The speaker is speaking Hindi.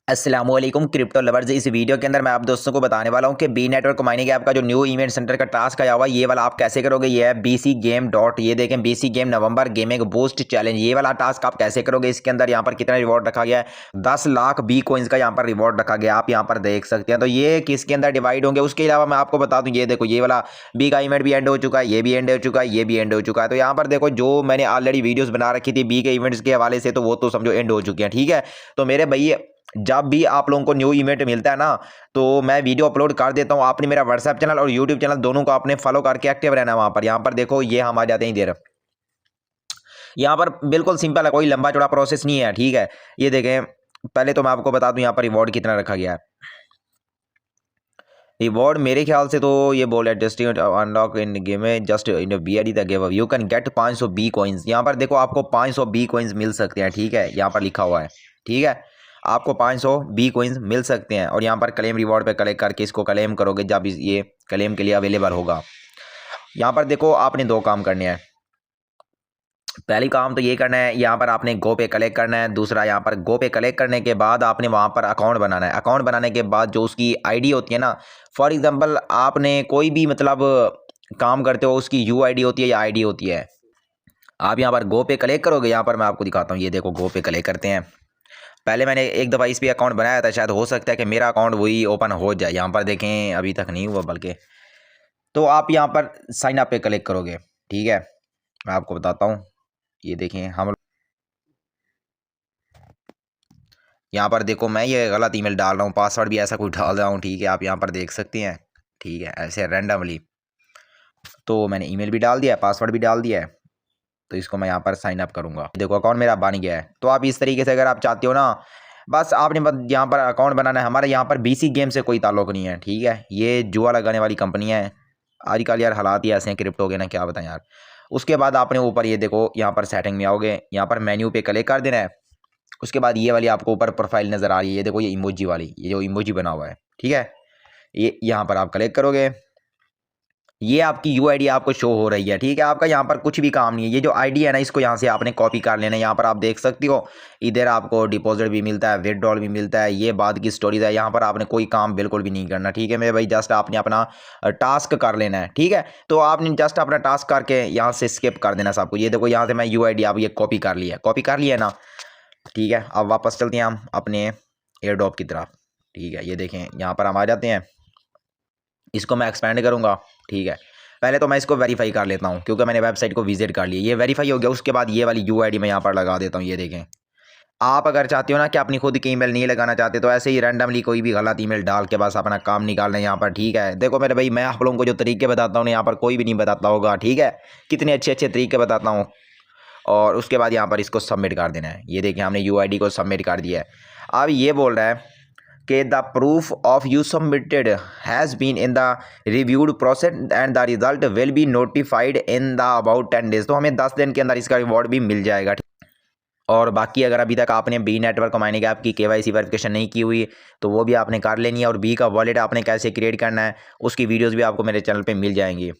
अस्सलामुअलैकुम क्रिप्टो लवर्स। इस वीडियो के अंदर मैं आप दोस्तों को बताने वाला हूं कि बी नेटवर्क माइनिंग ऐप का जो न्यू इवेंट सेंटर का टास्क आया हुआ है ये वाला आप कैसे करोगे। ये है बीसी गेम डॉट, ये देखें बीसी गेम नवंबर गेमिंग बूस्ट चैलेंज। ये वाला टास्क आप कैसे करोगे, इसके अंदर यहाँ पर कितना रिवॉर्ड रखा गया है, 10 लाख बी कोइंस का यहाँ पर रिवॉर्ड रखा गया है, आप यहाँ पर देख सकते हैं। तो ये किसके अंदर डिवाइड होंगे, उसके अलावा मैं आपको बता दूं, ये देखो ये वाला बी का इवेंट भी एंड हो चुका है, ये भी एंड हो चुका है, ये भी एंड हो चुका है। तो यहाँ पर देखो जो मैंने ऑलरेडी वीडियोस बना रखी थी बी के इवेंट्स के हवाले से, तो वो तो समझो एंड हो चुके हैं। ठीक है, तो मेरे भाई जब भी आप लोगों को न्यू इवेंट मिलता है ना, तो मैं वीडियो अपलोड कर देता हूँ। आपने मेरा व्हाट्सएप चैनल और यूट्यूब चैनल दोनों को आपने फॉलो करके एक्टिव रहना है वहाँ पर। यहाँ पर देखो ये हम आ जाते हैं इधर, यहाँ पर बिल्कुल सिंपल है, कोई लंबा चौड़ा प्रोसेस नहीं है। ठीक है, ये देखें, पहले तो मैं आपको बता दूं यहाँ पर रिवॉर्ड कितना रखा गया है। रिवॉर्ड मेरे ख्याल से तो ये बोल है जस्ट अनलॉक इन गेम में just in be the give you can get 500 be coins. यहाँ पर देखो आपको 500 बी कॉइंस मिल सकते हैं। ठीक है, यहाँ पर लिखा हुआ है। ठीक है, आपको 500 बी कॉइंस मिल सकते हैं और यहाँ पर क्लेम रिवॉर्ड पे क्लिक करके इसको क्लेम करोगे जब ये क्लेम के लिए अवेलेबल होगा। यहाँ पर देखो आपने दो काम करने हैं। पहली काम तो ये करना है, यहाँ पर आपने गो पे कलेक्ट करना है। दूसरा, यहाँ पर गो पे कलेक्ट करने के बाद आपने वहाँ पर अकाउंट बनाना है। अकाउंट बनाने के बाद जो उसकी आईडी होती है ना, फॉर एग्जांपल आपने कोई भी मतलब काम करते हो उसकी यू आईडी होती है या आईडी होती है। आप यहाँ पर गो पे कलेक्ट करोगे, यहाँ पर मैं आपको दिखाता हूँ, ये देखो गो पे कलेक्ट करते हैं। पहले मैंने एक दफ़ा इस पर अकाउंट बनाया था, शायद हो सकता है कि मेरा अकाउंट वही ओपन हो जाए। यहाँ पर देखें अभी तक नहीं हुआ, बल्कि तो आप यहाँ पर साइन अप पे क्लिक करोगे। ठीक है, मैं आपको बताता हूँ, ये देखें हम यहाँ पर देखो मैं ये गलत ईमेल डाल रहा हूँ, पासवर्ड भी ऐसा कुछ डाल रहा हूँ। ठीक है, आप यहाँ पर देख सकते हैं। ठीक है, ऐसे रैंडमली तो मैंने ईमेल भी डाल दिया है, पासवर्ड भी डाल दिया है। तो इसको मैं यहाँ पर साइन अप करूँगा। देखो अकाउंट मेरा बन गया है। तो आप इस तरीके से अगर आप चाहते हो ना, बस आपने बस यहाँ पर अकाउंट बनाना है। हमारे यहाँ पर बीसी गेम से कोई ताल्लुक नहीं है। ठीक है, ये जुआ लगाने वाली कंपनी है। आजकल यार हालात ही ऐसे हैं क्रिप्टो के ना, क्या बताएं यार। उसके बाद आपने ऊपर ये देखो यहाँ पर सेटिंग में आओगे, यहाँ पर मेन्यू पे क्लिक कर देना है। उसके बाद ये वाली आपको ऊपर प्रोफाइल नज़र आ रही है, ये देखो ये इमोजी वाली, ये जो इमोजी बना हुआ है। ठीक है, ये यहाँ पर आप क्लिक करोगे, ये आपकी यूआईडी आपको शो हो रही है। ठीक है, आपका यहाँ पर कुछ भी काम नहीं है। ये जो आईडी है ना, इसको यहाँ से आपने कॉपी कर लेना है। यहाँ पर आप देख सकते हो, इधर आपको डिपॉजिट भी मिलता है, विड्रॉल भी मिलता है, ये बाद की स्टोरीज है। यहाँ पर आपने कोई काम बिल्कुल भी नहीं करना। ठीक है मेरे भाई, जस्ट आपने अपना टास्क कर लेना है। ठीक है, तो आपने जस्ट अपना टास्क करके यहाँ से स्किप कर देना सबको। ये देखो यहाँ से मैं यूआईडी आप ये कॉपी कर लिया, कॉपी कर लिया ना। ठीक है, अब वापस चलते हैं हम अपने एयर ड्रॉप की तरफ। ठीक है, ये देखें यहाँ पर हम आ जाते हैं, इसको मैं एक्सपेंड करूँगा। ठीक है, पहले तो मैं इसको वेरीफाई कर लेता हूँ क्योंकि मैंने वेबसाइट को विजिट कर लिया, ये वेरीफाई हो गया। उसके बाद ये वाली यूआईडी मैं यहाँ पर लगा देता हूँ। ये देखें, आप अगर चाहते हो ना कि अपनी खुद की ईमेल नहीं लगाना चाहते, तो ऐसे ही रैंडमली कोई भी गलत ईमेल डाल के बस अपना काम निकालना है यहाँ पर। ठीक है, देखो मेरे भाई, मैं आप लोगों को जो तरीके बताता हूँ ना, यहाँ पर कोई भी नहीं बताता होगा। ठीक है, कितने अच्छे अच्छे तरीके बताता हूँ। और उसके बाद यहाँ पर इसको सबमिट कर देना है। ये देखिए हमने यूआईडी को सबमिट कर दिया है। अब ये बोल रहा है कि the proof of you submitted has been in the reviewed process and the result will be notified in the about 10 days. तो हमें 10 दिन के अंदर इसका रिवॉर्ड भी मिल जाएगा। और बाकी अगर अभी तक आपने बी नेटवर्क माइनिंग ऐप की केवाईसी वेरिफिकेशन नहीं की हुई तो वो भी आपने कर लेनी है। और बी का वॉलेट आपने कैसे क्रिएट करना है उसकी वीडियोज़ भी आपको मेरे चैनल पर मिल जाएंगी।